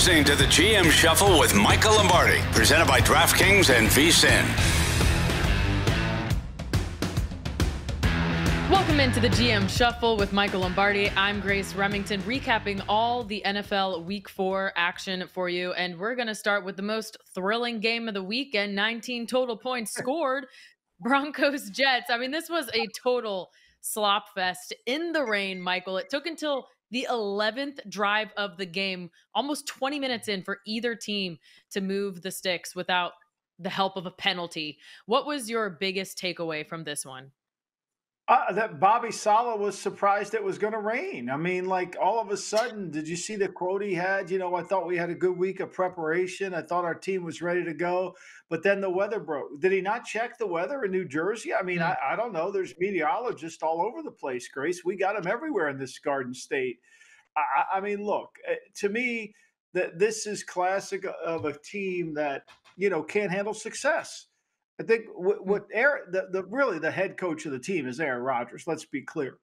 listening to the GM Shuffle with Michael Lombardi, presented by DraftKings and VSiN. Welcome into the GM Shuffle with Michael Lombardi. I'm Grace Remington, recapping all the NFL Week 4 action for you. And we're going to start with the most thrilling game of the weekend. 19 total points scored. Broncos Jets. I mean, this was a total slop fest in the rain, Michael. It took until the 11th drive of the game, almost 20 minutes in, for either team to move the sticks without the help of a penalty. What was your biggest takeaway from this one? That Bobby Saleh was surprised it was going to rain. I mean, like, all of a sudden, did you see the quote he had? You know, I thought we had a good week of preparation. I thought our team was ready to go. But then the weather broke. Did he not check the weather in New Jersey? I mean, I don't know. There's meteorologists all over the place, Grace. We got them everywhere in this Garden State. I mean, look, to me, this is classic of a team that, you know, can't handle success. I think what Aaron, really the head coach of the team is Aaron Rodgers. Let's be clear.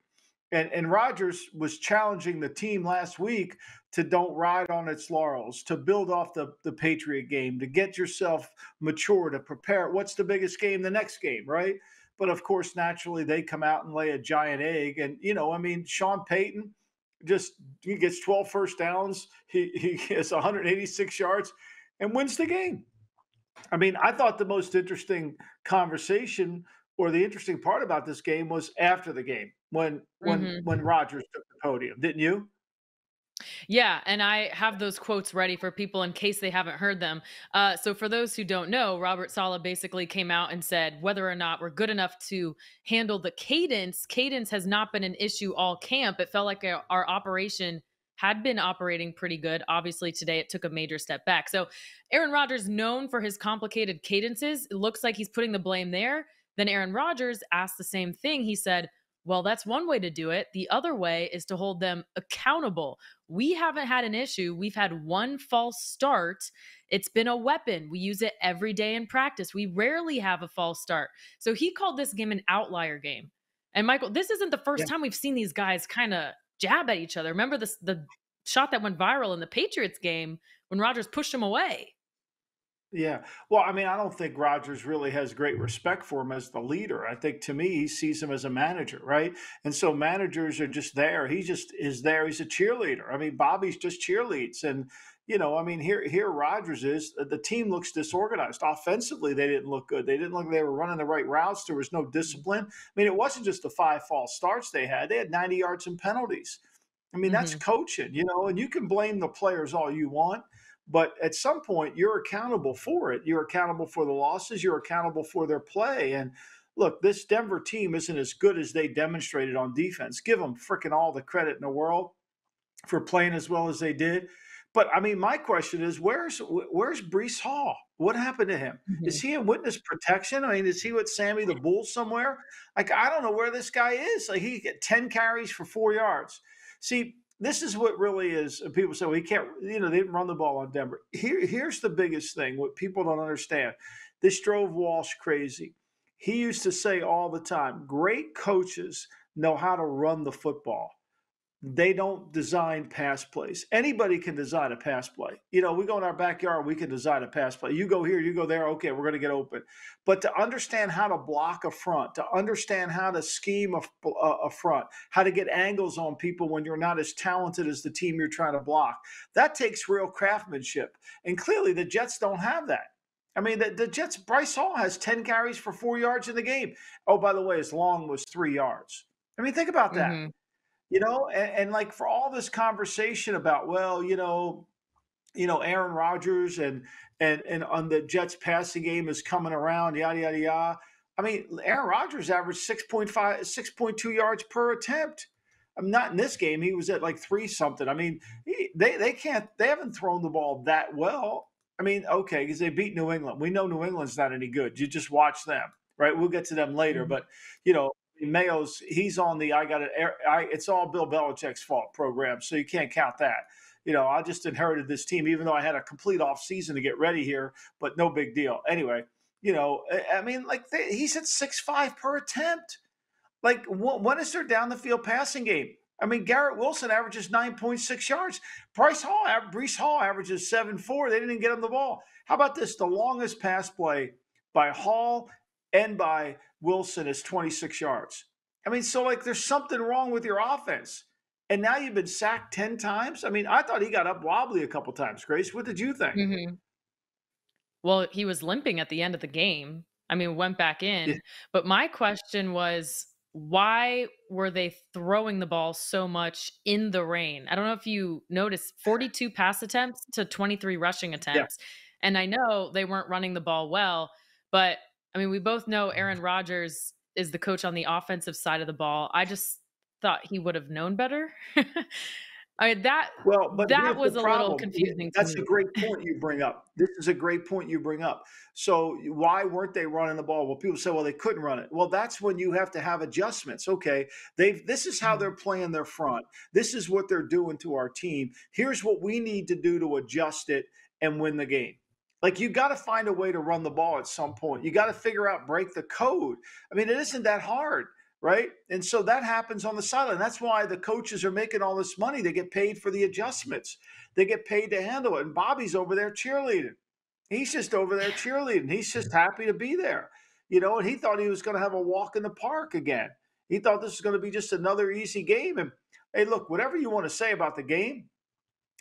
And Rodgers was challenging the team last week to don't ride on its laurels, to build off the Patriot game, to get yourself mature, to prepare. What's the biggest game? The next game, right? But of course, naturally, they come out and lay a giant egg. And, you know, I mean, Sean Payton he gets 12 first downs. He has 186 yards and wins the game. I mean, I thought the most interesting conversation or the interesting part about this game was after the game when Rodgers took the podium. Didn't you? Yeah, and I have those quotes ready for people in case they haven't heard them. So for those who don't know, Robert Saleh basically came out and said whether or not we're good enough to handle the cadence has not been an issue all camp. It felt like our operation had been operating pretty good. Obviously, today it took a major step back. So Aaron Rodgers, known for his complicated cadences, it looks like he's putting the blame there. Then Aaron Rodgers asked the same thing. He said, well, that's one way to do it. The other way is to hold them accountable. We haven't had an issue. We've had one false start. It's been a weapon. We use it every day in practice. We rarely have a false start. So he called this game an outlier game. And Michael, this isn't the first time we've seen these guys kind of jab at each other. Remember the shot that went viral in the Patriots game when Rodgers pushed him away? Yeah. Well, I mean, I don't think Rodgers really has great respect for him as the leader. I think, to me, he sees him as a manager, right? And so managers are just there. He just is there. He's a cheerleader. I mean, Bobby's just cheerleads. And, you know, I mean, here Rodgers is. The team looks disorganized. Offensively, they didn't look good. They didn't look like they were running the right routes. There was no discipline. I mean, it wasn't just the 5 false starts they had. They had 90 yards and penalties. I mean, that's coaching, you know, and you can blame the players all you want. But at some point, you're accountable for it. You're accountable for the losses. You're accountable for their play. And look, this Denver team isn't as good as they demonstrated on defense. Give them freaking all the credit in the world for playing as well as they did. But, I mean, my question is, where's Breece Hall? What happened to him? Is he in witness protection? I mean, is he with Sammy the Bull somewhere? Like, I don't know where this guy is. Like, he get 10 carries for 4 yards. See, this is what really is. People say, well, he can't, you know, they didn't run the ball on Denver. Here's the biggest thing, what people don't understand. This drove Walsh crazy. He used to say all the time, great coaches know how to run the football. They don't design pass plays. Anybody can design a pass play. You know, we go in our backyard, we can design a pass play. You go here, you go there, okay, we're going to get open. But to understand how to block a front, to understand how to scheme a front, how to get angles on people when you're not as talented as the team you're trying to block, that takes real craftsmanship. And clearly the Jets don't have that. I mean, the Jets, Bryce Hall has 10 carries for 4 yards in the game. Oh, by the way, his long was 3 yards. I mean, think about that. You know, and like, for all this conversation about, well, you know, Aaron Rodgers and on the Jets passing game is coming around, yada, yada, yada. I mean, Aaron Rodgers averaged 6.2 yards per attempt. I'm not in this game. He was at like 3 something. I mean, they haven't thrown the ball that well. I mean, okay, because they beat New England. We know New England's not any good. You just watch them, right? We'll get to them later. But, you know, Mayo's, he's on the it's all Bill Belichick's fault program, so you can't count that. You know, I just inherited this team, even though I had a complete off season to get ready here, but no big deal. Anyway, you know, I mean, like, he's at 6.5 per attempt. Like, when is their down the field passing game? I mean, Garrett Wilson averages 9.6 yards. Brees Hall averages 7.4. They didn't even get him the ball. How about this? The longest pass play by Hall and by Wilson is 26 yards. I mean, so like there's something wrong with your offense. And now you've been sacked 10 times. I mean, I thought he got up wobbly a couple times, Grace. What did you think? Mhm. Well, he was limping at the end of the game. I mean, went back Yeah. in. But my question was, why were they throwing the ball so much in the rain? I don't know if you noticed 42 pass attempts to 23 rushing Yeah. attempts. And I know they weren't running the ball well, but I mean, we both know Aaron Rodgers is the coach on the offensive side of the ball. I just thought he would have known better. I mean, that Well, but that here's the was a little problem. confusing to That's a me. great point you bring up. This is a great point you bring up. So why weren't they running the ball? Well, people say, well, they couldn't run it. Well, that's when you have to have adjustments. Okay, this is how Mhm. they're playing their front. This is what they're doing to our team. Here's what we need to do to adjust it and win the game. Like you got to find a way to run the ball at some point. You got to figure out break the code. I mean, it isn't that hard, right? And so that happens on the sideline. That's why the coaches are making all this money. They get paid for the adjustments. They get paid to handle it. And Bobby's over there cheerleading. He's just over there cheerleading. He's just happy to be there. And he thought he was going to have a walk in the park again. He thought this was going to be just another easy game. And hey, look, whatever you want to say about the game,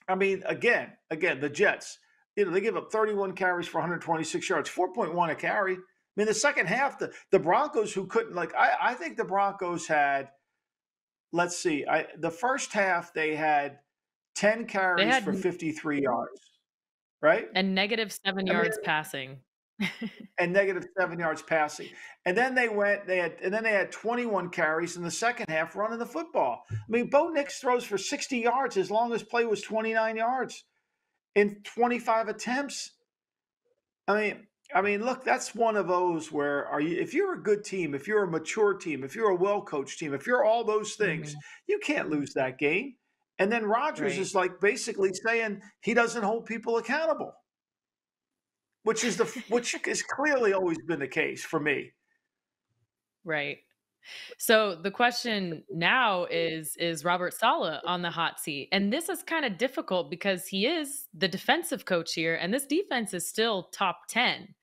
I mean, again, the Jets, they give up 31 carries for 126 yards, 4.1 a carry. I mean, the second half, the Broncos who couldn't, like, I think the Broncos had, let's see, the first half they had 10 They carries had for 53 yards, right? and negative 7 I mean, yards passing. and -7 yards passing. And then they had 21 carries in the second half running the football. I mean, Bo Nix throws for 60 yards. His longest play was 29 yards in 25 attempts. I mean, look, that's one of those where if you're a good team, if you're a mature team, if you're a well-coached team, if you're all those things, Mhm. you can't lose that game. And then Rodgers Right, is like basically saying he doesn't hold people accountable, which has clearly always been the case for me. right. So the question now is Robert Saleh on the hot seat? And this is kind of difficult because he is the defensive coach here, and this defense is still top 10.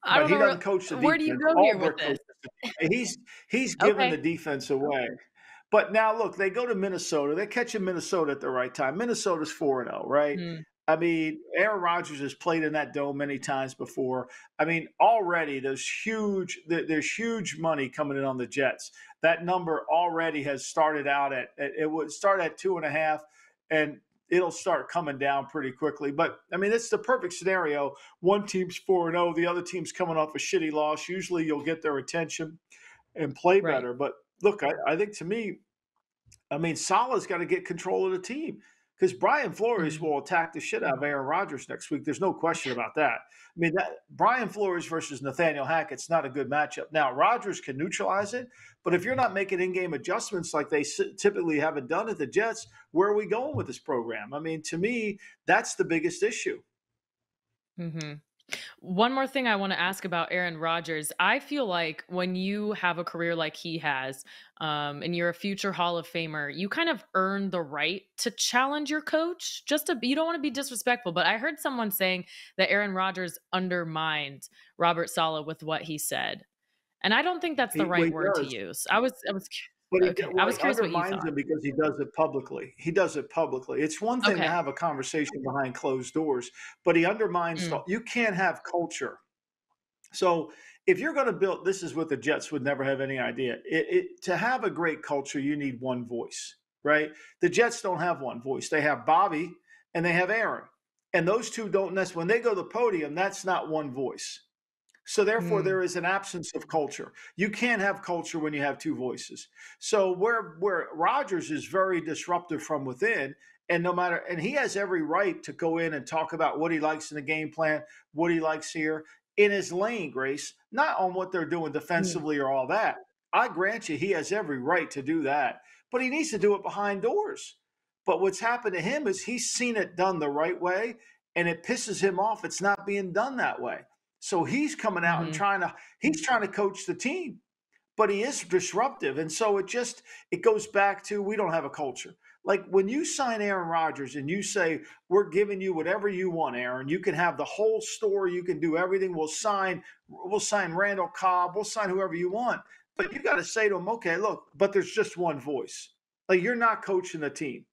I But don't he know doesn't coach the where do you defense. go here with Albert this? coaches the defense. He's given the Okay. defense away. But now look, they go to Minnesota. They're catching Minnesota at the right time. Minnesota's 4-0, right? Mm, I mean, Aaron Rodgers has played in that dome many times before. I mean, already there's huge money coming in on the Jets. That number already has started out it would start at 2.5, and it'll start coming down pretty quickly. But I mean, it's the perfect scenario. One team's 4-0, the other team's coming off a shitty loss. Usually you'll get their attention and play right. better. But look, I think to me, I mean, Salah's got to get control of the team because Brian Flores Mhm. will attack the shit out of Aaron Rodgers next week. There's no question about that. I mean, that Brian Flores versus Nathaniel Hackett's not a good matchup. Now, Rodgers can neutralize it, but if you're not making in-game adjustments like they typically haven't done at the Jets, where are we going with this program? I mean, to me, that's the biggest issue. Mhm. One more thing I want to ask about Aaron Rodgers. I feel like when you have a career like he has, and you're a future Hall of Famer, you kind of earn the right to challenge your coach. You don't want to be disrespectful, but I heard someone saying that Aaron Rodgers undermined Robert Saleh with what he said, and I don't think that's the Well, right he word to does. use. But Okay. I he was curious what you undermines thought. him because he does it publicly. He does it publicly. It's one thing to Okay. have a conversation behind closed doors, but he undermines Mm, you can't have culture. So if you're going to build, this is what the Jets would never have any idea. To have a great culture, you need one voice, right? The Jets don't have one voice. They have Bobby and they have Aaron. And those two don't necessarily, when they go to the podium, that's not one voice. So therefore, mm, there is an absence of culture. You can't have culture when you have two voices. So where Rodgers is very disruptive from within, and he has every right to go in and talk about what he likes in the game plan, what he likes here in his lane, Grace, not on what they're doing mm, defensively or all that. I grant you, he has every right to do that, but he needs to do it behind doors. But what's happened to him is he's seen it done the right way, and it pisses him off. It's not being done that way. So he's coming out and mhm, he's trying to coach the team. but he is disruptive. And so it goes back to, we don't have a culture. Like when you sign Aaron Rodgers and you say, we're giving you whatever you want, Aaron, you can have the whole store, you can do everything. We'll sign Randall Cobb, we'll sign whoever you want. But you got to say to him, okay, look, but there's just one voice. Like you're not coaching the team.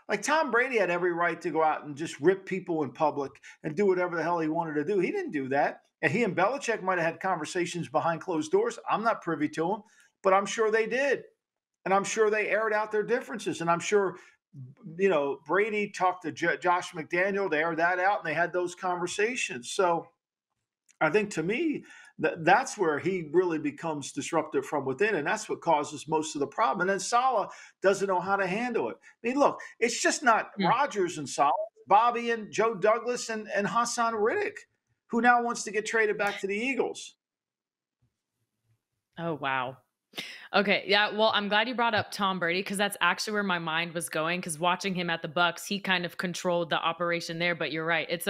Like Tom Brady had every right to go out and just rip people in public and do whatever the hell he wanted to do. He didn't do that. And he and Belichick might have had conversations behind closed doors. I'm not privy to them, but I'm sure they did. And I'm sure they aired out their differences. And I'm sure, Brady talked to Josh McDaniel. They aired that out and they had those conversations. So I think to me, that's where he really becomes disruptive from within, and that's what causes most of the problem. And then Saleh doesn't know how to handle it. I mean, look, it's just not Rodgers and Saleh, Bobby and Joe Douglas and Hassan Riddick, who now wants to get traded back to the Eagles. Oh, wow. Okay, yeah, well, I'm glad you brought up Tom Brady because that's actually where my mind was going, because watching him at the Bucs, he kind of controlled the operation there, but you're right. It's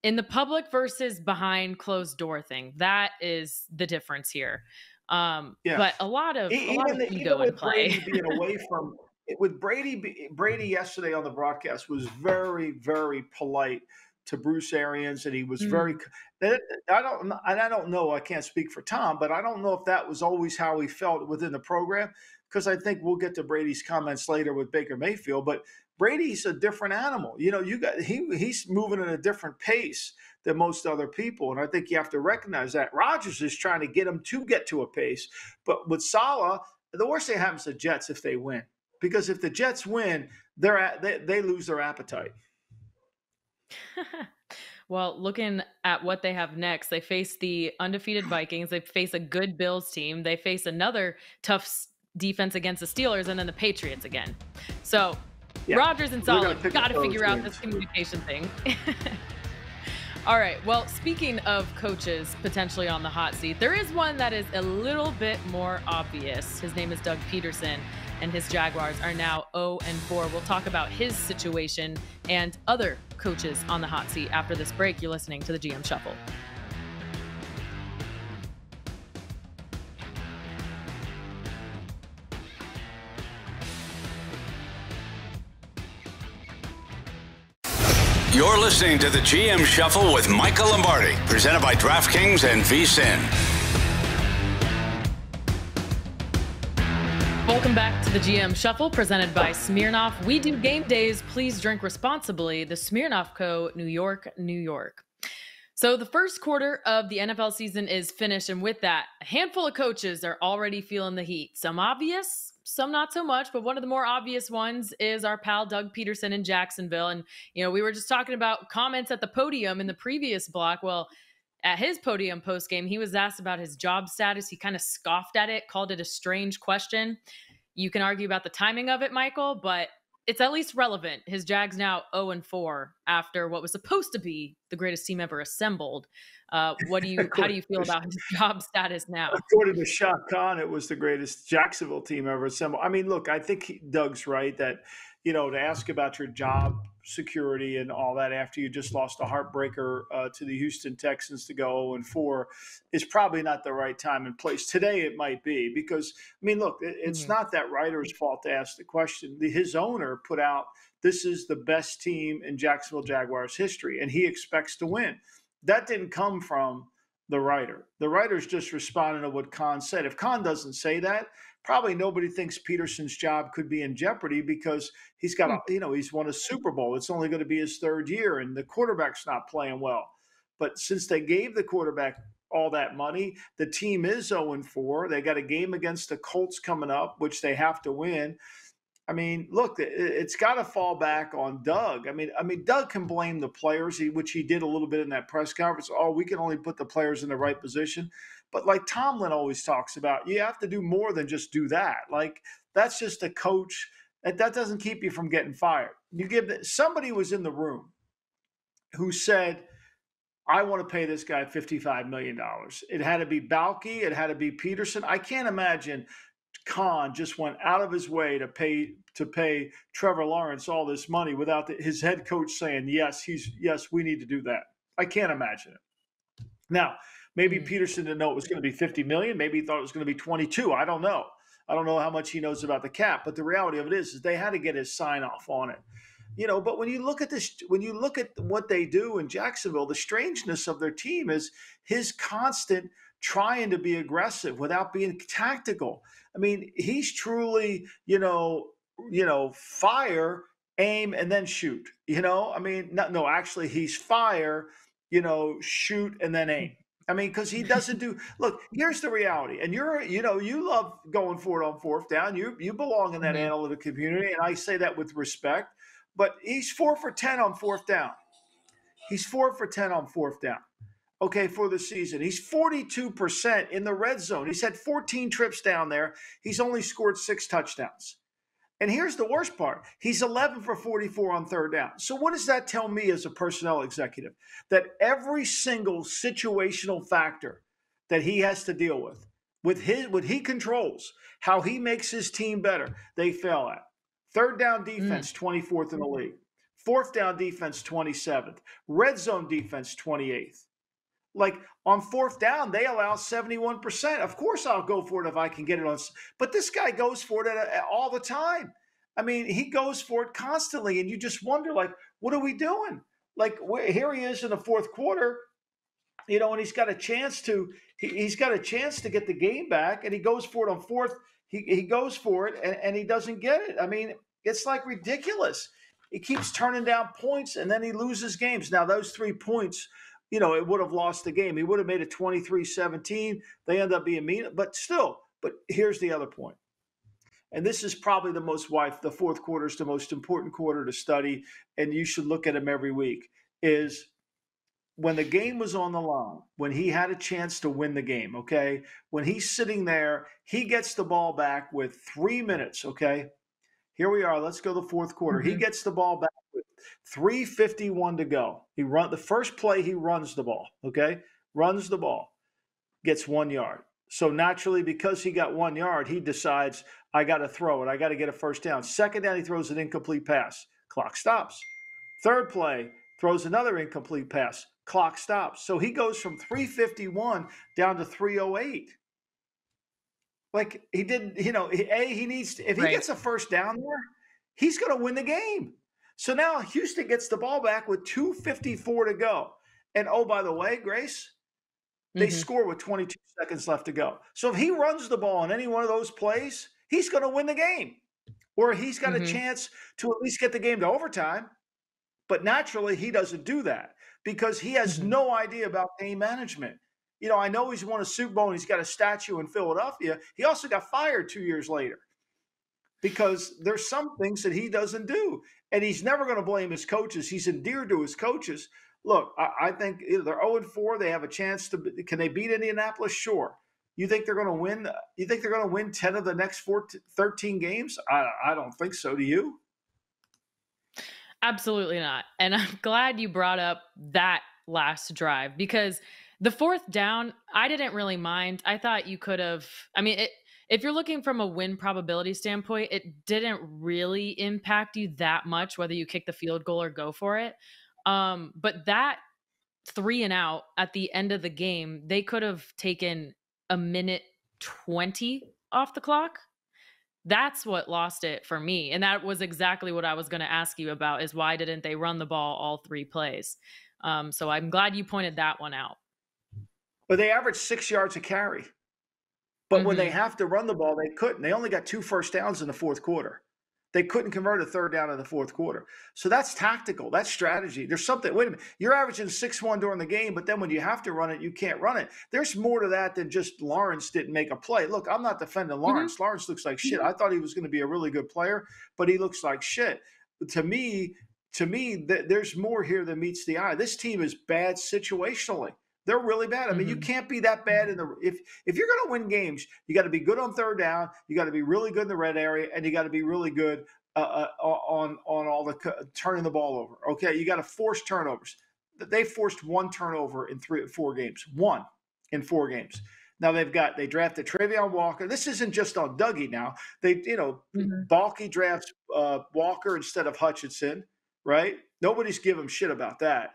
in the public versus behind closed door thing. That is the difference here. Yeah. But a lot of ego in play. Brady being away from with Brady yesterday on the broadcast was very, very polite to Bruce Arians, and he was very. I don't know. I can't speak for Tom, but I don't know if that was always how he felt within the program, because I think we'll get to Brady's comments later with Baker Mayfield, but Brady's a different animal. He's moving at a different pace than most other people, and I think you have to recognize that. Rodgers is trying to get him to get to a pace, but with Saleh, the worst thing happens to the Jets if they win, because if the Jets win, they lose their appetite. Well, looking at what they have next, they face the undefeated Vikings. They face a good Bills team. They face another tough defense against the Steelers, and then the Patriots again. So yeah, Rodgers and Saleh got to figure out this communication thing. All right. Well, speaking of coaches potentially on the hot seat, there is one that is a little bit more obvious. His name is Doug Pederson, and his Jaguars are now 0-4. We'll talk about his situation and other coaches on the hot seat after this break. You're listening to the GM Shuffle. You're listening to the GM Shuffle with Michael Lombardi, presented by DraftKings and VSiN. Welcome back to the GM Shuffle, presented by Smirnoff. We do game days. Please drink responsibly. The Smirnoff Co., New York, New York. So the first quarter of the NFL season is finished, and with that, a handful of coaches are already feeling the heat. Some obvious, some not so much, but one of the more obvious ones is our pal Doug Pederson in Jacksonville. And, we were just talking about comments at the podium in the previous block. Well, at his podium postgame, he was asked about his job status. He kind of scoffed at it, called it a strange question. You can argue about the timing of it, Michael, but it's at least relevant. His Jags now 0-4 after what was supposed to be the greatest team ever assembled. How do you feel about his job status now? According to Shaq Khan, it was the greatest Jacksonville team ever assembled. I mean, look, I think Doug's right that, to ask about your job security and all that after you just lost a heartbreaker to the Houston Texans to go 0-4 is probably not the right time and place. Today it might be, because, I mean, look, it's not that writer's fault to ask the question. His owner put out, this is the best team in Jacksonville Jaguars history, and he expects to win. That didn't come from the writer. The writer's just responding to what Khan said. If Khan doesn't say that, probably nobody thinks Pederson's job could be in jeopardy, because he's got, he's won a Super Bowl. It's only going to be his third year, and the quarterback's not playing well. But since they gave the quarterback all that money, the team is 0-4. They got a game against the Colts coming up, which they have to win. I mean, look, it's got to fall back on Doug. I mean, Doug can blame the players, which he did a little bit in that press conference. Oh, we can only put the players in the right position. But like Tomlin always talks about, you have to do more than just do that. Like, that's just a coach. That doesn't keep you from getting fired. Somebody was in the room who said, I want to pay this guy $55 million. It had to be Balky. It had to be Pederson. I can't imagine Khan just went out of his way to pay Trevor Lawrence all this money without his head coach saying, yes, we need to do that. I can't imagine it. Now, Maybe Mm. Pederson didn't know it was going to be 50 million. Maybe he thought it was going to be 22. I don't know. I don't know how much he knows about the cap, but the reality of it is they had to get his sign off on it. But when you look at this, when you look at what they do in Jacksonville, the strangeness of their team is his constant trying to be aggressive without being tactical. I mean, he's truly, fire, aim, and then shoot. I mean, no, actually, he's fire, shoot, and then aim. I mean, because he doesn't do. Look, here's the reality, and you love going for it on fourth down. You belong in that Mhm. analytic community, and I say that with respect. But he's 4 for 10 on fourth down. He's 4 for 10 on fourth down. Okay, for the season. He's 42% in the red zone. He's had 14 trips down there. He's only scored 6 touchdowns. And here's the worst part. He's 11 for 44 on third down. So what does that tell me as a personnel executive? That every single situational factor that he has to deal with what he controls, how he makes his team better, they fail at. Third down Mm. defense, 24th in the league. Fourth down defense, 27th. Red zone defense, 28th. Like on fourth down, they allow 71%. Of course, I'll go for it if I can get it on. But this guy goes for it all the time. I mean, he goes for it constantly, and you just wonder, like, what are we doing? Like, here he is in the fourth quarter, and he's got a chance to he's got a chance to get the game back, and he goes for it on fourth. He goes for it, and he doesn't get it. I mean, it's like ridiculous. He keeps turning down points, and then he loses games. Now, those 3 points, it would have lost the game. He would have made it 23-17. They end up being mean, but still. But here's the other point. And this is probably the fourth quarter is the most important quarter to study, and you should look at him every week, is when the game was on the line, when he had a chance to win the game, okay? When he's sitting there, he gets the ball back with 3 minutes, okay? Here we are. Let's go to the fourth quarter. He Mhm. gets the ball back with 3:51 to go. The first play, he runs the ball, okay? Runs the ball, gets 1 yard. So naturally, because he got 1 yard, he decides, I got to throw it. I got to get a first down. Second down, he throws an incomplete pass. Clock stops. Third play, throws another incomplete pass. Clock stops. So he goes from 3:51 down to 3:08. Like he did, he needs to, if he Right. gets a first down there, he's going to win the game. So now Houston gets the ball back with 2:54 to go. And oh, by the way, Grace, they Mhm. score with 22 seconds left to go. So if he runs the ball on any one of those plays, he's going to win the game. Or he's got a Mhm. chance to at least get the game to overtime. But naturally, he doesn't do that because he has Mhm. no idea about game management. I know he's won a Super Bowl and he's got a statue in Philadelphia. He also got fired 2 years later because there's some things that he doesn't do. And he's never going to blame his coaches. He's endeared to his coaches. Look, I think they're 0-4. They have a chance to – can they beat Indianapolis? Sure. You think they're going to win? You think they're going to win 10 of the next 13 games? I don't think so. Do you? Absolutely not. And I'm glad you brought up that last drive because the fourth down, I didn't really mind. I thought you could have, if you're looking from a win probability standpoint, it didn't really impact you that much, whether you kick the field goal or go for it. But that 3 and out at the end of the game, they could have taken a minute 20 off the clock. That's what lost it for me, and that was exactly what I was gonna ask you about, is why didn't they run the ball all 3 plays? So I'm glad you pointed that one out. But they average 6 yards a carry. But when they Mhm. have to run the ball, they couldn't. They only got 2 first downs in the fourth quarter. They couldn't convert a third down in the fourth quarter. So that's tactical. That's strategy. There's something. Wait a minute. You're averaging 6-1 during the game, but then when you have to run it, you can't run it. There's more to that than just Lawrence didn't make a play. Look, I'm not defending Mhm. Lawrence. Lawrence looks like shit. I thought he was going to be a really good player, but he looks like shit. To me, there's more here than meets the eye. This team is bad situationally. They're really bad. I mean, you Mhm. can't be that bad if you're going to win games, you got to be good on third down, you got to be really good in the red area, and you got to be really good on all the turning the ball over. Okay, you got to force turnovers. They forced 1 turnover in 4 games. 1 in 4 games. Now they drafted Travion Walker. This isn't just on Dougie now. Mhm. Balky drafts Walker instead of Hutchinson, right? Nobody's giving shit about that.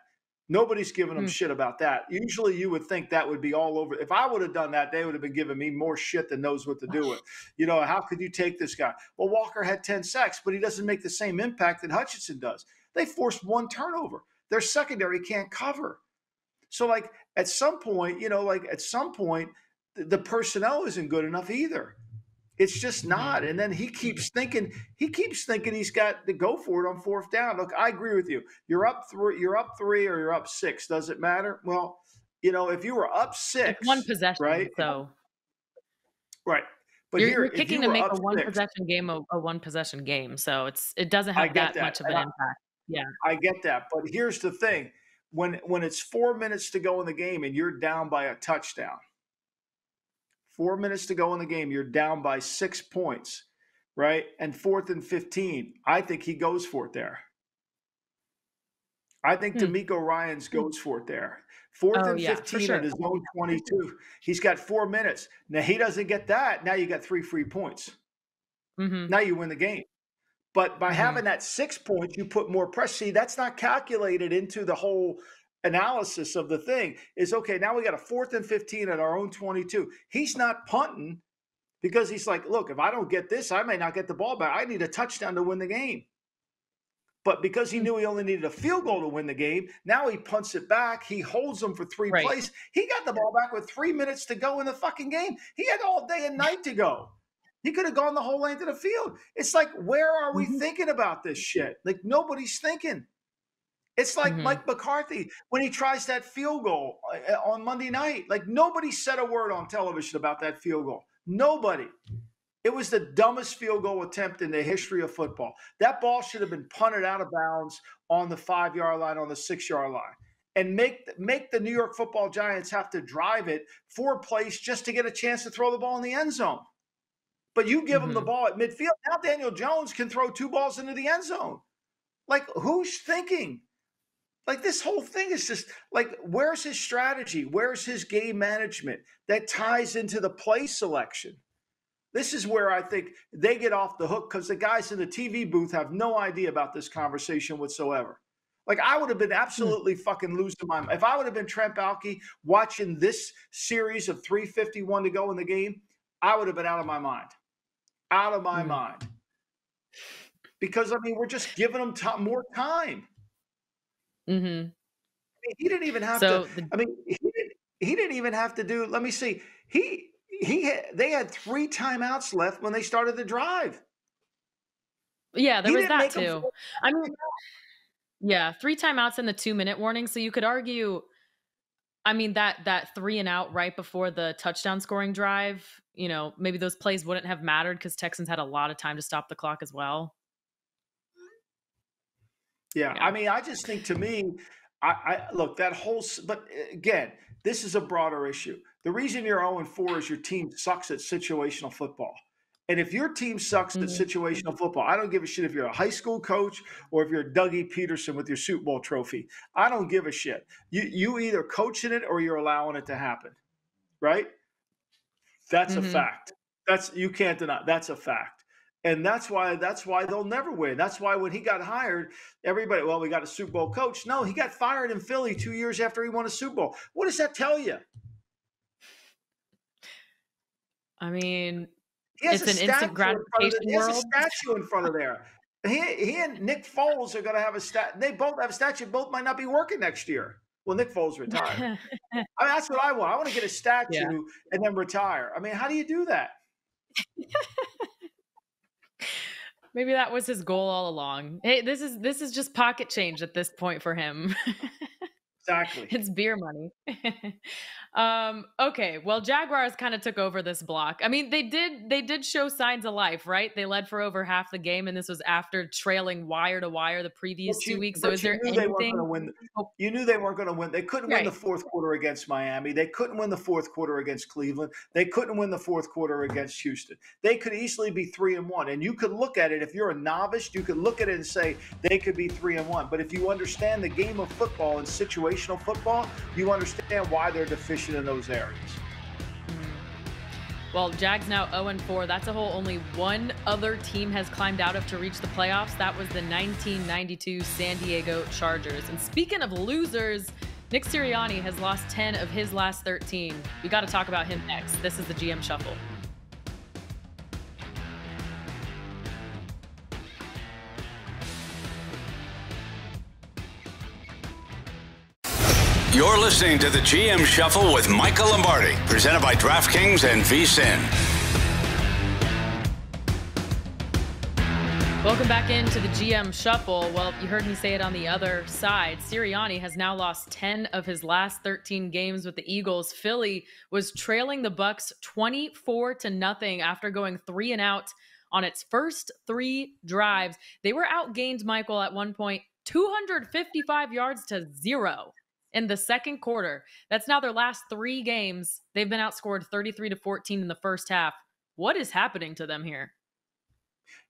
Nobody's giving them Hmm. shit about that. Usually you would think that would be all over. If I would have done that, they would have been giving me more shit than knows what to do with. How could you take this guy? Well, Walker had 10 sacks, but he doesn't make the same impact that Hutchinson does. They forced one turnover. Their secondary can't cover. So at some point, the personnel isn't good enough either. It's just not. And then he keeps thinking he's got to go for it on fourth down. Look, I agree with you. You're up three or you're up 6. Does it matter? Well, if you were up 6, It's one possession, right? so Right. But you're if kicking you to were make up a one 6, possession game a one possession game. So it doesn't I have get that that. much of an impact. Yeah. I get that. But here's the thing. When it's 4 minutes to go in the game and you're down by a touchdown, 4 minutes to go in the game, you're down by 6 points, right? And 4th and 15, I think he goes for it there. I think D'Amico Ryans goes for it there. 4th and 15 at his own 22. He's got 4 minutes. Now, he doesn't get that. Now you got 3 free points. Now you win the game. But by having that 6 points, you put more pressure. See, that's not calculated into the whole analysis of the thing. Is okay, now we got a 4th and 15 at our own 22. He's not punting because he's like, look, if I don't get this, I may not get the ball back. I need a touchdown to win the game. But because he knew he only needed a field goal to win the game, now he punts it back. He holds them for 3 plays. He got the ball back with 3 minutes to go in the fucking game. He had all day and night to go. He could have gone the whole length of the field. It's like, where are we thinking about this shit? Like, nobody's thinking. It's like Mike McCarthy when he tries that field goal on Monday night. Like, nobody said a word on television about that field goal. Nobody. It was the dumbest field goal attempt in the history of football. That ball should have been punted out of bounds on the 5-yard line, on the 6-yard line, and make the New York Football Giants have to drive it 4 plays just to get a chance to throw the ball in the end zone. But you give him the ball at midfield. Now Daniel Jones can throw 2 balls into the end zone. Like, who's thinking? Like, this whole thing is just like, where's his strategy? Where's his game management that ties into the play selection? This is where I think they get off the hook because the guys in the TV booth have no idea about this conversation whatsoever. Like, I would have been absolutely fucking losing my mind. If I would have been Trent Baalke watching this series of 3:51 to go in the game, I would have been out of my mind. Out of my mind. Because, I mean, we're just giving them more time. I mean, he didn't even have to. He didn't even have to do. Let me see. They had 3 timeouts left when they started the drive. Yeah, there was that too. I mean, yeah, 3 timeouts in the 2-minute warning. So you could argue, I mean, that 3 and out right before the touchdown scoring drive, maybe those plays wouldn't have mattered because Texans had a lot of time to stop the clock as well. Yeah. I mean, I just think, to me, I look, that whole, but again, this is a broader issue. The reason you're 0-4 is your team sucks at situational football. And if your team sucks at situational football, I don't give a shit if you're a high school coach or if you're Dougie Pederson with your Super Bowl trophy. I don't give a shit. You either coaching it or you're allowing it to happen, right? That's a fact. You can't deny. That's a fact. And that's why they'll never win. That's why when he got hired, everybody, well, we got a Super Bowl coach. No, he got fired in Philly 2 years after he won a Super Bowl. What does that tell you? I mean, it's an instant gratification world. He has a statue in front of there. He and Nick Foles are going to have a statue. They both have a statue. Both might not be working next year. Well, Nick Foles retired. I mean, that's what I want. I want to get a statue and then retire. I mean, how do you do that? Maybe that was his goal all along. Hey, this is just pocket change at this point for him. Exactly. It's beer money. Okay. Well, Jaguars kind of took over this block. I mean, they did show signs of life, right? They led for over half the game, and this was after trailing wire to wire the previous 2 weeks. So is there anything? You knew they weren't going to win. They couldn't win the fourth quarter against Miami. They couldn't win the fourth quarter against Cleveland. They couldn't win the fourth quarter against Houston. They could easily be 3-1. And you could look at it, if you're a novice, you could look at it and say they could be 3-1. But if you understand the game of football and situational football, you understand why they're deficient in those areas. Well, Jags now 0-4. That's a whole only one other team has climbed out of to reach the playoffs. That was the 1992 San Diego Chargers. And speaking of losers, Nick Sirianni has lost 10 of his last 13. We got to talk about him next. This is the GM Shuffle. You're listening to the GM Shuffle with Michael Lombardi, presented by DraftKings and VSiN. Welcome back into the GM Shuffle. Well, you heard me say it on the other side. Sirianni has now lost 10 of his last 13 games with the Eagles. Philly was trailing the Bucs 24-0 after going 3-and-out on its first 3 drives. They were outgained, Michael, at one point 255 yards to 0 in the second quarter. That's now their last 3 games. They've been outscored 33-14 in the first half. What is happening to them here?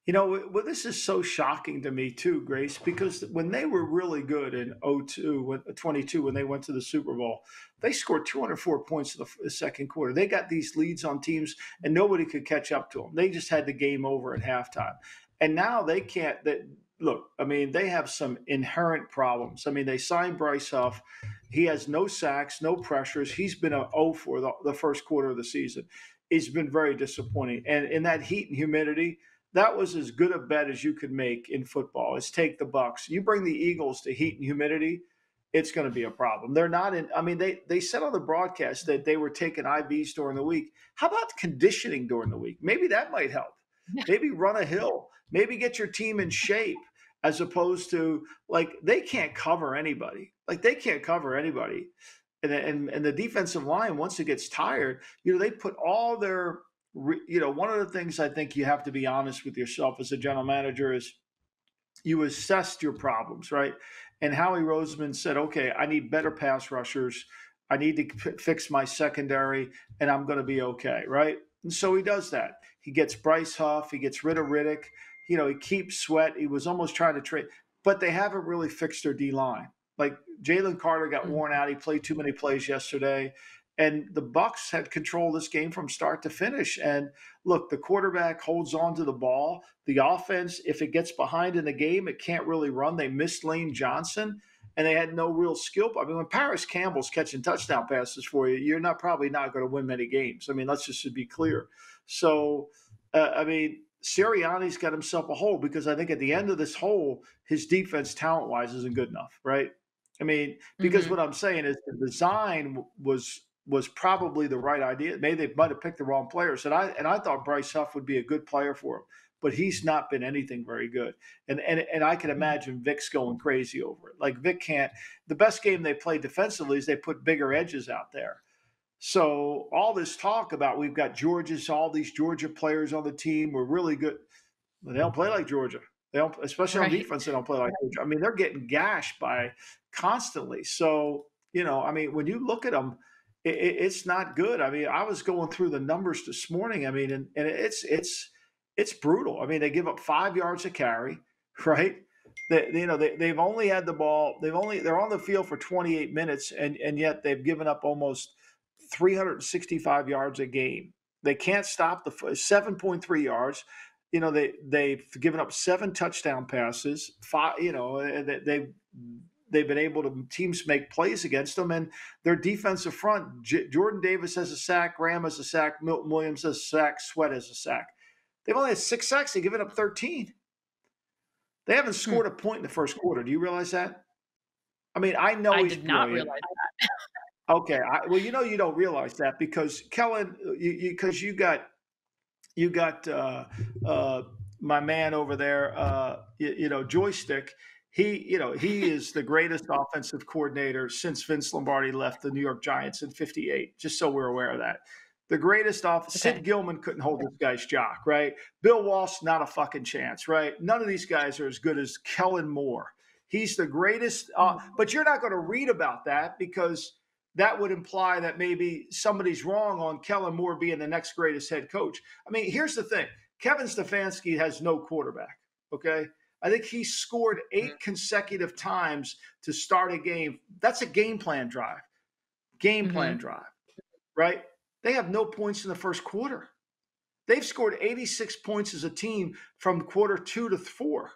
You know, well, this is so shocking to me too, Grace, because when they were really good in 22, when they went to the Super Bowl, they scored 204 points in the second quarter. They got these leads on teams and nobody could catch up to them. They just had the game over at halftime. And now they can't. Look, I mean, they have some inherent problems. I mean, they signed Bryce Huff. He has no sacks, no pressures. He's been a 0 for the first quarter of the season. It's been very disappointing. And in that heat and humidity, that was as good a bet as you could make in football. Is take the Bucs. You bring the Eagles to heat and humidity, it's going to be a problem. They're not in. I mean, they said on the broadcast that they were taking IVs during the week. How about conditioning during the week? Maybe that might help. Maybe run a hill. Maybe get your team in shape, as opposed to, like, they can't cover anybody. Like, they can't cover anybody. And the defensive line, once it gets tired, they put all their one of the things I think you have to be honest with yourself as a general manager is you assessed your problems, right? And Howie Roseman said, okay, I need better pass rushers. I need to fix my secondary, and I'm going to be okay, right? And so he does that. He gets Bryce Huff. He gets rid of Riddick. He keeps Sweat. He was almost trying to trade, but they haven't really fixed their D-line. Like, Jalen Carter got worn out. He played too many plays yesterday. And the Bucs had control of this game from start to finish. And look, the quarterback holds on to the ball. The offense, if it gets behind in the game, it can't really run. They missed Lane Johnson, and they had no real skill. I mean, when Paris Campbell's catching touchdown passes for you, you're probably not going to win many games. I mean, let's just be clear. So, I mean, Sirianni's got himself a hole, because I think at the end of this hole, his defense talent-wise isn't good enough, right? I mean, because what I'm saying is the design was probably the right idea. Maybe they might have picked the wrong players. And I thought Bryce Huff would be a good player for him, but he's not been anything very good. And I can imagine Vic's going crazy over it. Like, Vic can't. The best game they played defensively is they put bigger edges out there. So all this talk about we've got all these Georgia players on the team, we're really good. They don't play like Georgia. They don't, especially on defense, they don't play like Georgia. I mean, they're getting gashed by constantly. So, I mean, when you look at them, it's not good. I mean, I was going through the numbers this morning. I mean, and it's brutal. I mean, they give up 5 yards a carry, right? They've only had the ball. They're on the field for 28 minutes, and yet they've given up almost 365 yards a game. They can't stop the 7.3 yards. They've given up 7 touchdown passes. 5. They've been able to teams make plays against them, and their defensive front. Jordan Davis has a sack, Graham has a sack, Milton Williams has a sack, Sweat has a sack. They've only had 6 sacks. They've given up 13. They haven't scored a point in the first quarter. Do you realize that? I mean, I know I he's did not brilliant. realize that. Okay, well, you don't realize that because Kellen, because you got my man over there, Joystick. He is the greatest offensive coordinator since Vince Lombardi left the New York Giants in '58. Just so we're aware of that. The greatest Sid Gilman couldn't hold this guy's jock, right? Bill Walsh, not a fucking chance, right? None of these guys are as good as Kellen Moore. He's the greatest, but you're not going to read about that because that would imply that maybe somebody's wrong on Kellen Moore being the next greatest head coach. I mean, here's the thing. Kevin Stefanski has no quarterback, okay? I think he scored 8 consecutive times to start a game. That's a game plan drive. Drive, right? They have no points in the first quarter. They've scored 86 points as a team from quarter 2 to 4.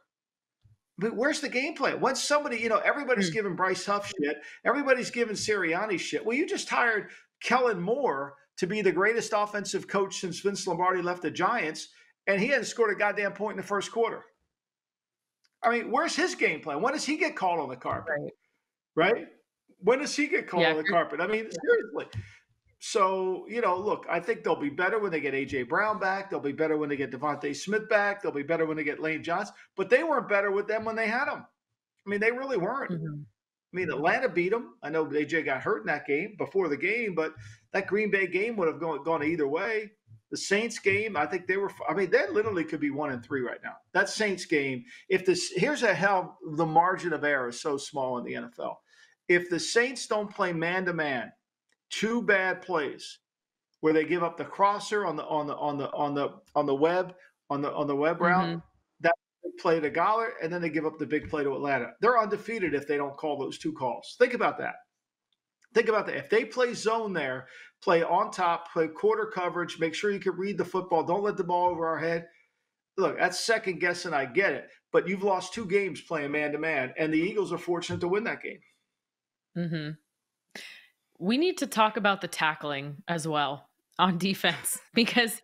But where's the game plan? Once somebody, everybody's Mm. giving Bryce Huff shit. Everybody's giving Sirianni shit. Well, you just hired Kellen Moore to be the greatest offensive coach since Vince Lombardi left the Giants, and he hadn't scored a goddamn point in the first quarter. I mean, where's his game plan? When does he get called on the carpet? Right? When does he get called on the carpet? I mean, seriously. So, look, I think they'll be better when they get A.J. Brown back. They'll be better when they get Devontae Smith back. They'll be better when they get Lane Johnson. But they weren't better with them when they had them. I mean, they really weren't. Mm-hmm. I mean, Atlanta beat them. I know A.J. got hurt in that game before the game, but that Green Bay game would have gone either way. The Saints game, I think they literally could be 1-3 right now. That Saints game, here's how the margin of error is so small in the NFL. If the Saints don't play man-to-man, 2 bad plays where they give up the crosser on the web route, that play to Goller, and then they give up the big play to Atlanta. They're undefeated if they don't call those 2 calls. Think about that. If they play zone there, play on top, play quarter coverage, make sure you can read the football, don't let the ball over our head. Look, that's second guessing, I get it. But you've lost 2 games playing man-to-man, and the Eagles are fortunate to win that game. Mm-hmm. We need to talk about the tackling as well on defense, because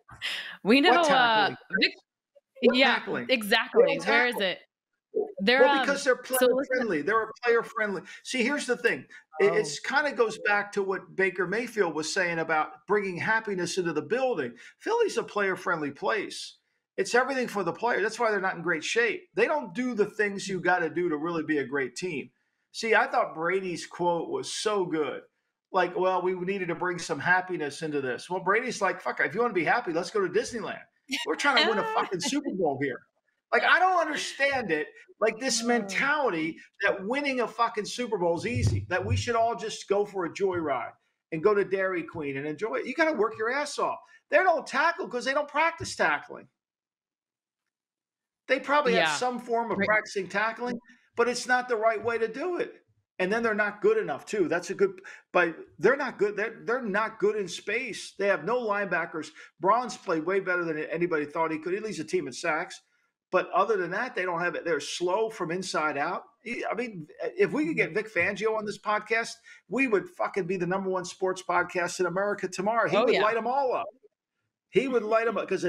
we know tackling? exactly. Where is it? Because they're player friendly. They're a player friendly. See, here's the thing. It kind of goes back to what Baker Mayfield was saying about bringing happiness into the building. Philly's a player friendly place. It's everything for the player. That's why they're not in great shape. They don't do the things you got to do to really be a great team. See, I thought Brady's quote was so good. Like, well, we needed to bring some happiness into this. Well, Brady's like, fuck, if you want to be happy, let's go to Disneyland. We're trying to win a fucking Super Bowl here. Like, I don't understand it. Like, this mentality that winning a fucking Super Bowl is easy, that we should all just go for a joyride and go to Dairy Queen and enjoy it. You got to work your ass off. They don't tackle because they don't practice tackling. They probably have some form of practicing tackling, but it's not the right way to do it. And then they're not good enough too. But they're not good. They're not good in space. They have no linebackers. Braun's played way better than anybody thought he could. He leads a team in sacks. But other than that, they don't have it. They're slow from inside out. I mean, if we could get Vic Fangio on this podcast, we would fucking be the #1 sports podcast in America tomorrow. He would light them all up. He would light them up because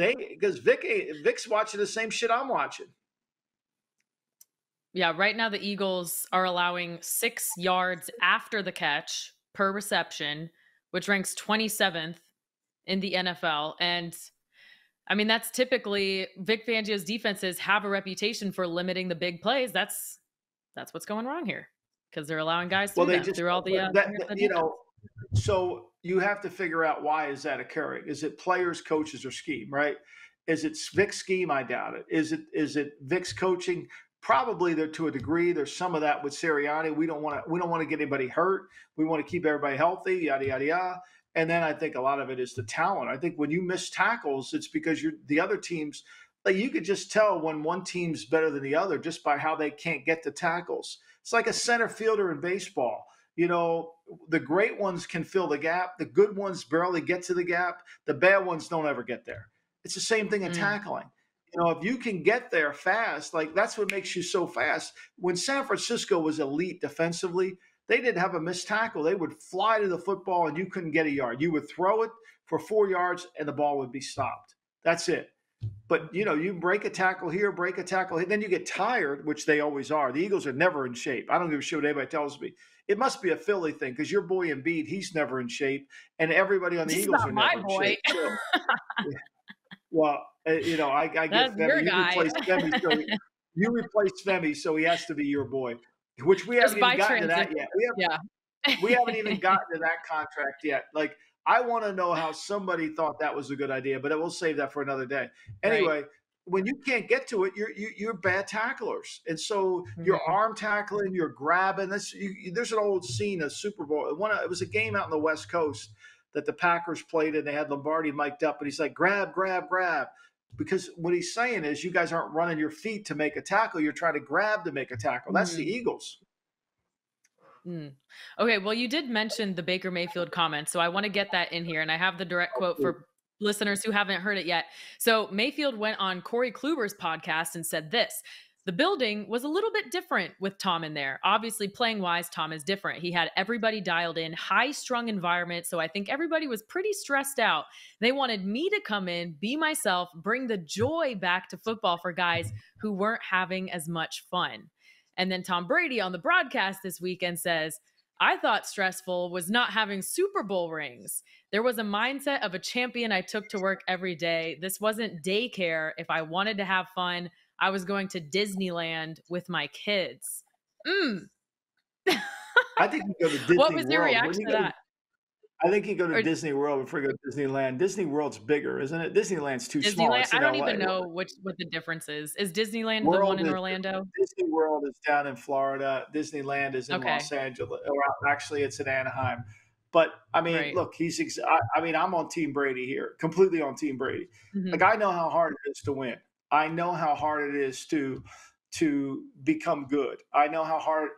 Vic's watching the same shit I'm watching. Yeah, right now the Eagles are allowing 6 yards after the catch per reception, which ranks 27th in the NFL. And I mean, that's typically Vic Fangio's defenses have a reputation for limiting the big plays. That's what's going wrong here, because they're allowing guys to through all the So you have to figure out, why is that occurring? Is it players, coaches, or scheme, right? Is it Vic's scheme? I doubt it. Is it Vic's coaching? Probably there to a degree. There's some of that with Sirianni. We don't want to get anybody hurt. We want to keep everybody healthy, yada, yada, yada. And then I think a lot of it is the talent. I think when you miss tackles, it's because the other teams, like, you could just tell when one team's better than the other just by how they can't get the tackles. It's like a center fielder in baseball. The great ones can fill the gap. The good ones barely get to the gap. The bad ones don't ever get there. It's the same thing in tackling. If you can get there fast, like, that's what makes you so fast. When San Francisco was elite defensively, they didn't have a missed tackle. They would fly to the football and you couldn't get a yard. You would throw it for 4 yards and the ball would be stopped. That's it. But, you break a tackle here, break a tackle here, then you get tired, which they always are. The Eagles are never in shape. I don't give a shit what anybody tells me. It must be a Philly thing, because your boy Embiid, he's never in shape, and everybody on the Eagles are never in shape. So, yeah. Well, I get Femi. You replaced Femi, so he has to be your boy, which we haven't even gotten to that yet. We haven't even gotten to that contract yet. Like, I want to know how somebody thought that was a good idea, but we'll save that for another day. Anyway, when you can't get to it, you're bad tacklers, and so you're arm tackling, you're grabbing. There's an old scene of Super Bowl. It was a game out on the West Coast that the Packers played, and they had Lombardi mic'd up, and he's like, grab, grab, grab. Because what he's saying is, you guys aren't running your feet to make a tackle. You're trying to grab to make a tackle. That's the Eagles. Okay, well, you did mention the Baker Mayfield comment, so I want to get that in here, and I have the direct quote for listeners who haven't heard it yet. So Mayfield went on Corey Kluber's podcast and said this: The building was a little bit different with Tom in there. Obviously, playing wise, Tom is different. He had everybody dialed in, high strung environment. So I think everybody was pretty stressed out. They wanted me to come in, be myself, bring the joy back to football for guys who weren't having as much fun. And then Tom Brady on the broadcast this weekend says, I thought stressful was not having Super Bowl rings. There was a mindset of a champion I took to work every day. This wasn't daycare. If I wanted to have fun, I was going to Disneyland with my kids. I think you go to Disney What was your World. reaction to that? I think you go to Or Disney World before you go to Disneyland. Disney World's bigger, isn't it? Disneyland's too small. Disneyland? It's I in don't LA. even know what the difference is. Is Disneyland the one World in is Orlando? Disney World is down in Florida. Disneyland is in Okay. Los Angeles. Or actually, it's in Anaheim. But I mean, Right. look, I mean, I'm on Team Brady here, completely on Team Brady. Like, Mhm. I know how hard it is to win. I know how hard it is to become good. I know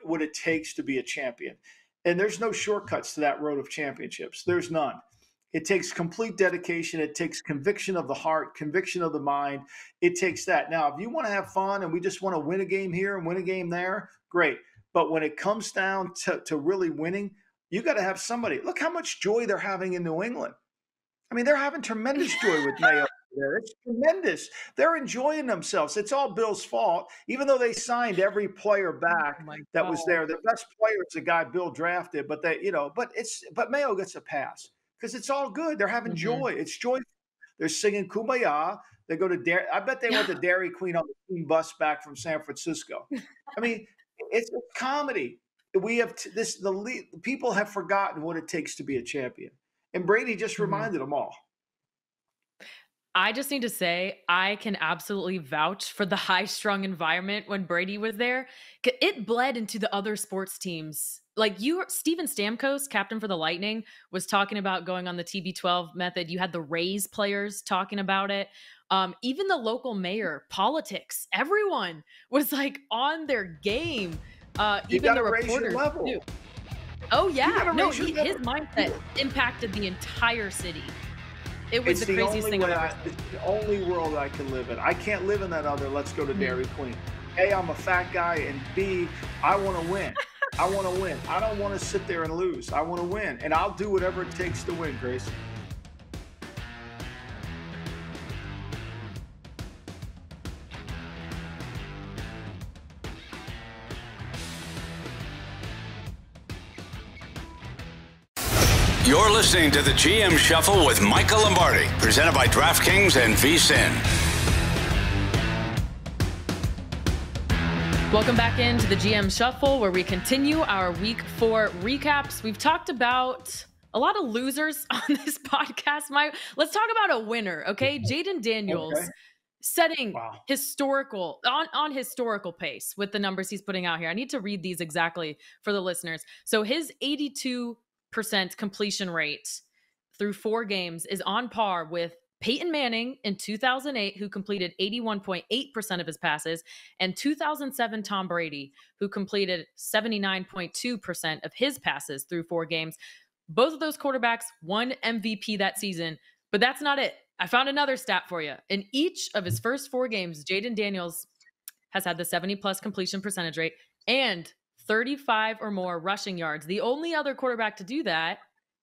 what it takes to be a champion. And there's no shortcuts to that road of championships. There's none. It takes complete dedication. It takes conviction of the heart, conviction of the mind. It takes that. Now, if you want to have fun and we just want to win a game here and win a game there, great. But when it comes down to really winning, you got to have somebody. Look how much joy they're having in New England. I mean, they're having tremendous joy with Mayo there. It's tremendous. They're enjoying themselves. It's all Bill's fault, even though they signed every player Oh back my that was God. there. The best player is the guy Bill drafted, but but Mayo gets a pass because it's all good. They're having Mhm. joy. It's joy. They're singing Kumbaya. They go to I bet they went to Dairy Queen on the team bus back from San Francisco. I mean, it's a comedy. We have people have forgotten what it takes to be a champion. And Brady just Mhm. reminded them all. I just need to say, I can absolutely vouch for the high strung environment when Brady was there. It bled into the other sports teams. Like Steven Stamkos, captain for the Lightning, was talking about going on the TB12 method. You had the Rays players talking about it. Even the local mayor, politics, everyone was like on their game. You Even got the to raise your reporters level. too. Oh You yeah, got to no, raise your his level. mindset impacted the entire city. It was It's the the craziest only thing I've way. ever seen. It's the only world I can live in. I can't live in that other. Let's go to Dairy Queen. A, I'm a fat guy, and B, I want to win. I want to win. I don't want to sit there and lose. I want to win, and I'll do whatever it takes to win, Grace. You're listening to the GM Shuffle with Michael Lombardi, presented by DraftKings and VSiN. Welcome back into the GM Shuffle, where we continue our Week 4 recaps. We've talked about a lot of losers on this podcast. Let's talk about a winner, okay? Jayden Daniels Okay. setting Wow. historical pace with the numbers he's putting out here. I need to read these exactly for the listeners. So his 82% completion rate through 4 games is on par with Peyton Manning in 2008, who completed 81.8% of his passes, and 2007 Tom Brady, who completed 79.2% of his passes through 4 games. Both of those quarterbacks won MVP that season, but that's not it. I found another stat for you. In each of his first 4 games, Jayden Daniels has had the 70+ completion percentage rate and 35 or more rushing yards. The only other quarterback to do that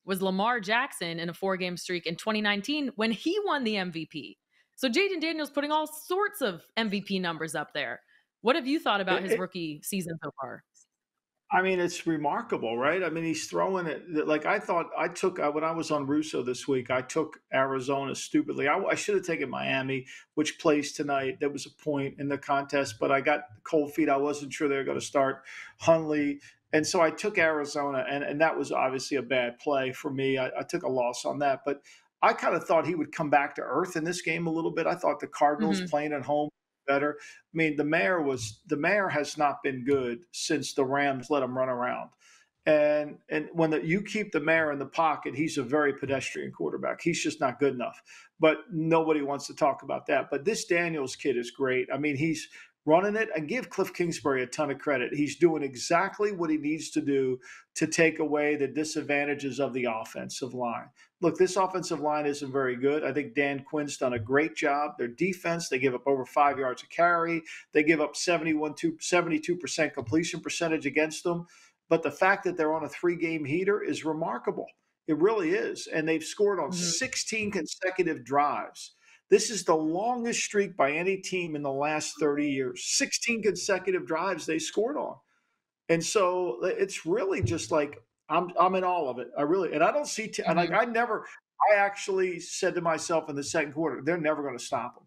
was Lamar Jackson in a 4-game streak in 2019 when he won the MVP. So Jayden Daniels putting all sorts of MVP numbers up there. What have you thought about his rookie season so far? I mean, it's remarkable, right? I mean, he's throwing it like I thought. When I was on Russo this week, I took Arizona stupidly. I should have taken Miami, which plays tonight. There was a point in the contest, but I got cold feet. I wasn't sure they were going to start Hundley. And so I took Arizona, and that was obviously a bad play for me. I took a loss on that, but I kind of thought he would come back to earth in this game a little bit. I thought the Cardinals playing at home better. I mean, the mayor has not been good since the Rams let him run around. And when you keep the mayor in the pocket, he's a very pedestrian quarterback. He's just not good enough. But nobody wants to talk about that. But this Daniels kid is great. I mean, he's running it. And give Cliff Kingsbury a ton of credit. He's doing exactly what he needs to do to take away the disadvantages of the offensive line. Look, this offensive line isn't very good. I think Dan Quinn's done a great job. Their defense, they give up over 5 yards a carry. They give up 72% completion percentage against them. But the fact that they're on a 3-game heater is remarkable. It really is. And they've scored on 16 consecutive drives. This is the longest streak by any team in the last 30 years. 16 consecutive drives they scored on. And so it's really just like I'm in all of it. I really, and I don't see I actually said to myself in the second quarter, they're never going to stop them.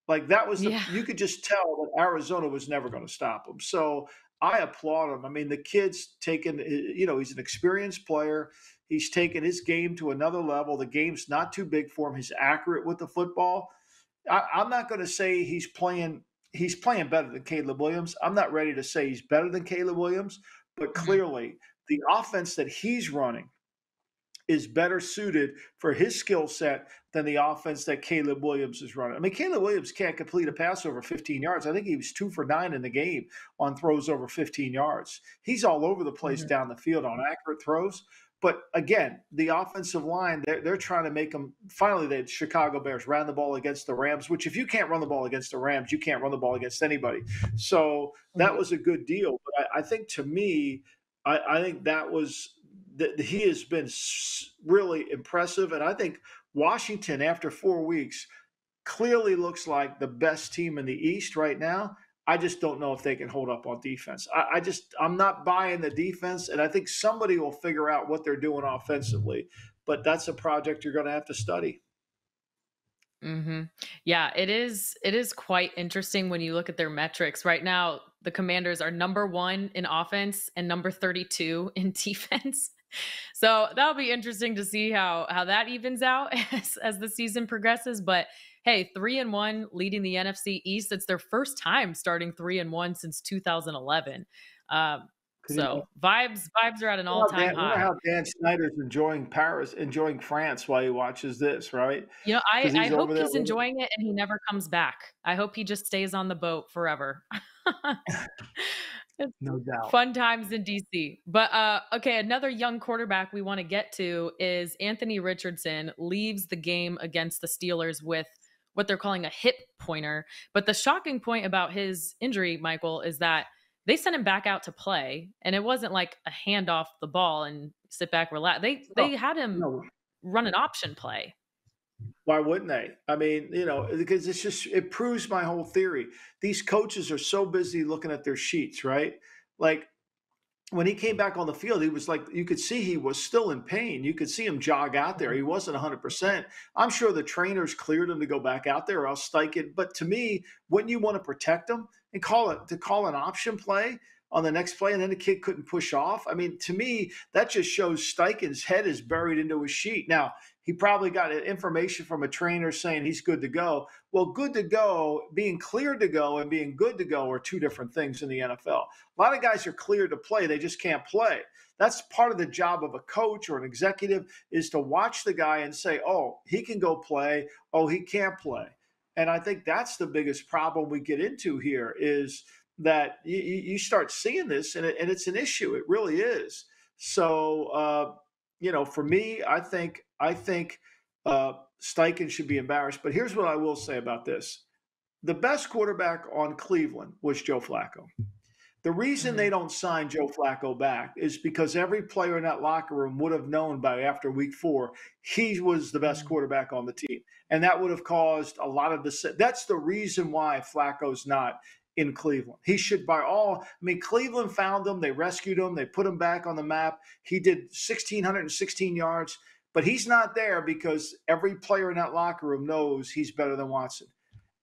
Like that was Yeah. you could just tell that Arizona was never going to stop him. So I applaud him. I mean, the kid's taken, he's an experienced player. He's taken his game to another level. The game's not too big for him. He's accurate with the football. I'm not going to say he's playing better than Caleb Williams. I'm not ready to say he's better than Caleb Williams, but clearly the offense that he's running is better suited for his skill set than the offense that Caleb Williams is running. I mean, Caleb Williams can't complete a pass over 15 yards. I think he was 2 for 9 in the game on throws over 15 yards. He's all over the place down the field on accurate throws. But again, the offensive line, they're trying to make them. Finally, the Chicago Bears ran the ball against the Rams, which if you can't run the ball against the Rams, you can't run the ball against anybody. So that was a good deal. But I think to me, I think that was that he has been really impressive. And I think Washington, after 4 weeks, clearly looks like the best team in the East right now. I just don't know if they can hold up on defense. I'm not buying the defense, and I think somebody will figure out what they're doing offensively. But that's a project you're going to have to study. Yeah, it is. It is quite interesting when you look at their metrics. Right now, the Commanders are number 1 in offense and number 32 in defense. So that'll be interesting to see how that evens out as the season progresses. But hey, 3-1 leading the NFC East. It's their first time starting 3-1 since 2011. So vibes are at an all-time I wonder high. how Dan Snyder's enjoying France while he watches this, right? Because I he's hope over there. he's enjoying it and he never comes back. I hope he just stays on the boat forever. It's No doubt. fun times in DC. But okay, another young quarterback we want to get to is Anthony Richardson leaves the game against the Steelers with what they're calling a hip pointer. But the shocking point about his injury, Michael, is that they sent him back out to play, and it wasn't like a hand off the ball and sit back, relax. They had him run an option play. Why wouldn't they? I mean, because it proves my whole theory. These coaches are so busy looking at their sheets, right? Like when he came back on the field, he was like, you could see he was still in pain. You could see him jog out there. He wasn't 100%. I'm sure the trainers cleared him to go back out there, or else Steichen. But to me, wouldn't you want to protect him and call an option play on the next play, and then the kid couldn't push off? I mean, to me, that just shows Steichen's head is buried into his sheet. Now, he probably got information from a trainer saying he's good to go. Well, good to go, being cleared to go and being good to go are two different things in the NFL. A lot of guys are cleared to play. They just can't play. That's part of the job of a coach or an executive, is to watch the guy and say, oh, he can go play. Oh, he can't play. And I think that's the biggest problem we get into here, is that you start seeing this, and it's an issue. It really is. So, for me, I think Steichen should be embarrassed. But here's what I will say about this. The best quarterback on Cleveland was Joe Flacco. The reason they don't sign Joe Flacco back is because every player in that locker room would have known by after week 4 he was the best quarterback on the team. And that would have caused a lot of that's the reason why Flacco's not in Cleveland. He should Cleveland found him. They rescued him. They put him back on the map. He did 1,616 yards, but he's not there because every player in that locker room knows he's better than Watson.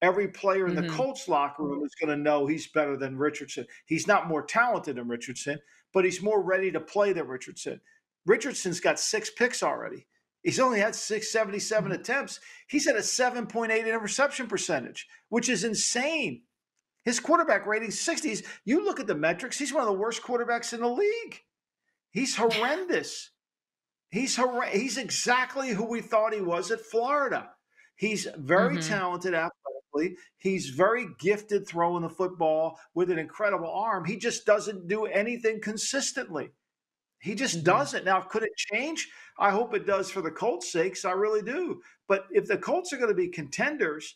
Every player in the Colts locker room is going to know he's better than Richardson. He's not more talented than Richardson, but he's more ready to play than Richardson. Richardson's got 6 picks already. He's only had 677 attempts. He's at a 7.8 interception percentage, which is insane. His quarterback rating 60s. You look at the metrics, he's one of the worst quarterbacks in the league. He's horrendous. He's exactly who we thought he was at Florida. He's very talented, athletic. athletically. He's very gifted throwing the football with an incredible arm. He just doesn't do anything consistently. He just doesn't. Now, could it change? I hope it does for the Colts' sakes. I really do. But if the Colts are going to be contenders,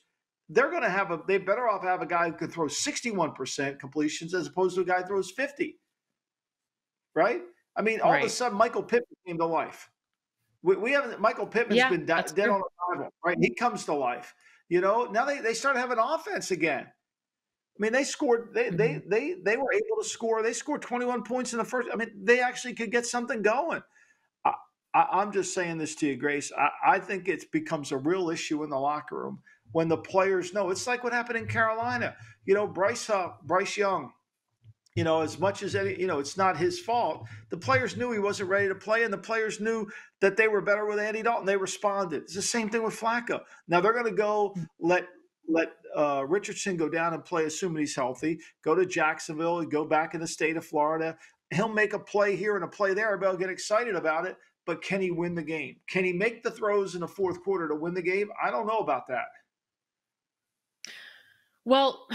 they better off have a guy who can throw 61% completions as opposed to a guy who throws 50. Right? I mean, all of a sudden, Michael Pittman came to life. We haven't. Michael Pittman's been dead on arrival, right? He comes to life. Now they start having offense again. I mean, they scored. They were able to score. They scored 21 points in the first. I mean, they actually could get something going. I'm just saying this to you, Grace. I think it becomes a real issue in the locker room when the players know. It's like what happened in Carolina. Bryce Young. As much as it's not his fault. The players knew he wasn't ready to play, and the players knew that they were better with Andy Dalton. They responded. It's the same thing with Flacco. Now they're going to go let Richardson go down and play, assuming he's healthy. Go to Jacksonville and go back in the state of Florida. He'll make a play here and a play there. Everybody will get excited about it. But can he win the game? Can he make the throws in the fourth quarter to win the game? I don't know about that. Well,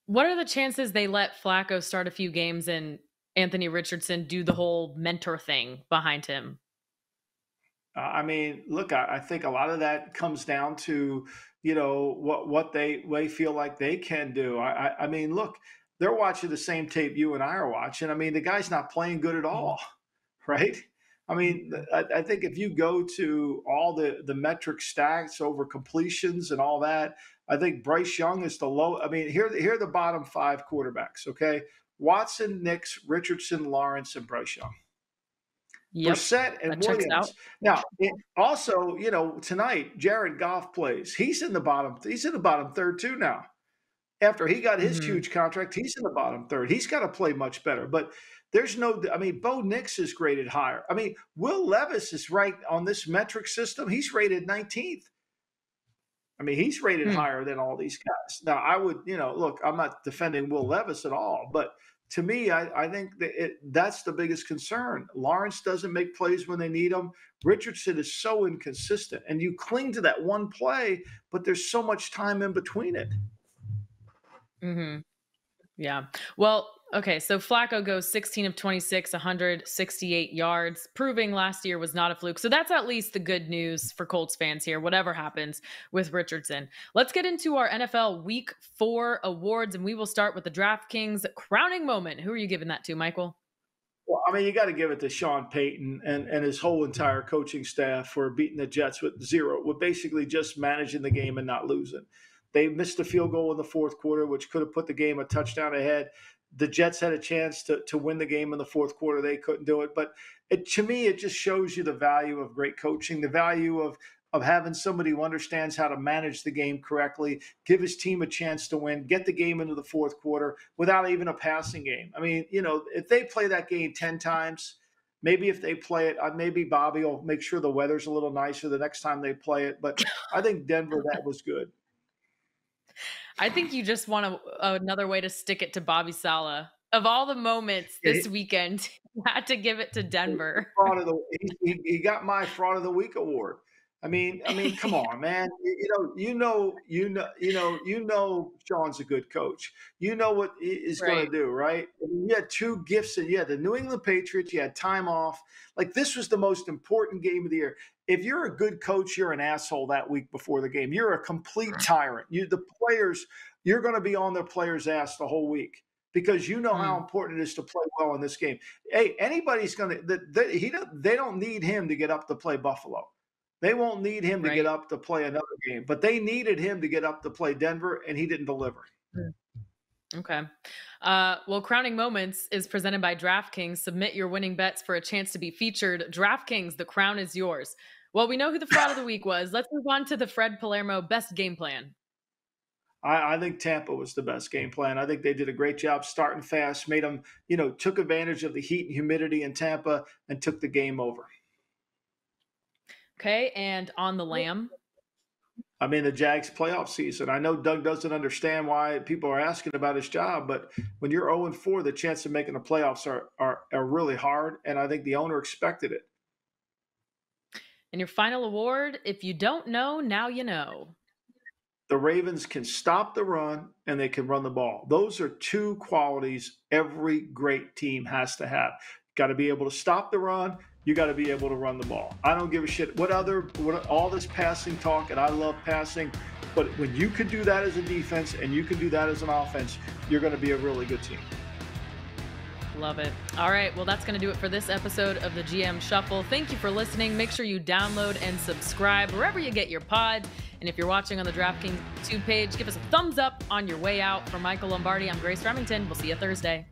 what are the chances they let Flacco start a few games and Anthony Richardson do the whole mentor thing behind him? I mean, look, I think a lot of that comes down to, what they feel like they can do. I mean, look, they're watching the same tape you and I are watching. I mean, the guy's not playing good at all, right? I mean, I think if you go to all the metric stats over completions and all that, I think Bryce Young is the low. I mean, here are the bottom five quarterbacks, okay? Watson, Nix, Richardson, Lawrence, and Bryce Young. Yep, Brissett and Williams. Now, also, tonight, Jared Goff plays. He's in the bottom third too now. After he got his huge contract, he's in the bottom third. He's got to play much better. But Bo Nix is graded higher. I mean, Will Levis is ranked on this metric system. He's rated 19th. I mean, he's rated higher than all these guys. Now, I would, look, I'm not defending Will Levis at all, but to me, I think that's the biggest concern. Lawrence doesn't make plays when they need them. Richardson is so inconsistent, and you cling to that one play, but there's so much time in between it. Yeah. Well, okay. So Flacco goes 16 of 26, 168 yards, proving last year was not a fluke. So that's at least the good news for Colts fans here, whatever happens with Richardson. Let's get into our NFL Week 4 awards, and we will start with the DraftKings crowning moment. Who are you giving that to, Michael? Well, I mean, you got to give it to Sean Payton and his whole entire coaching staff for beating the Jets with basically just managing the game and not losing. They missed a field goal in the fourth quarter, which could have put the game a touchdown ahead. The Jets had a chance to win the game in the fourth quarter. They couldn't do it. But to me, it just shows you the value of great coaching, the value of having somebody who understands how to manage the game correctly, give his team a chance to win, get the game into the fourth quarter without even a passing game. I mean, if they play that game 10 times, maybe if they play it, maybe Bobby will make sure the weather's a little nicer the next time they play it. But I think Denver, that was good. I think you just want another way to stick it to Bobby Saleh. Of all the moments this weekend, you had to give it to Denver. He got my Fraud of the Week award. I mean, come on, man. You know, Sean's a good coach. You know what he's going to do, right? I mean, you had two gifts, and you had the New England Patriots. You had time off. Like, this was the most important game of the year. If you're a good coach, you're an asshole that week before the game. You're a complete tyrant. You're going to be on the players' ass the whole week because you know how important it is to play well in this game. Hey, anybody's going to they don't need him to get up to play Buffalo. They won't need him to get up to play another game, but they needed him to get up to play Denver, and he didn't deliver. Okay. Well, Crowning Moments is presented by DraftKings. Submit your winning bets for a chance to be featured. DraftKings, the crown is yours. Well, we know who the fraud of the week was. Let's move on to the Fred Palermo best game plan. I think Tampa was the best game plan. I think they did a great job starting fast, made them, took advantage of the heat and humidity in Tampa and took the game over. Okay, and on the lamb? I mean, the Jags playoff season. I know Doug doesn't understand why people are asking about his job, but when you're 0-4, the chance of making the playoffs are really hard, and I think the owner expected it. And your final award, if you don't know, now you know. The Ravens can stop the run and they can run the ball. Those are two qualities every great team has to have. Got to be able to stop the run. You got to be able to run the ball. I don't give a shit what all this passing talk, and I love passing, but when you can do that as a defense and you can do that as an offense, you're going to be a really good team. Love it. All right. Well, that's going to do it for this episode of the GM Shuffle. Thank you for listening. Make sure you download and subscribe wherever you get your pods. And if you're watching on the DraftKings YouTube page, give us a thumbs up on your way out. For Michael Lombardi, I'm Grace Remington. We'll see you Thursday.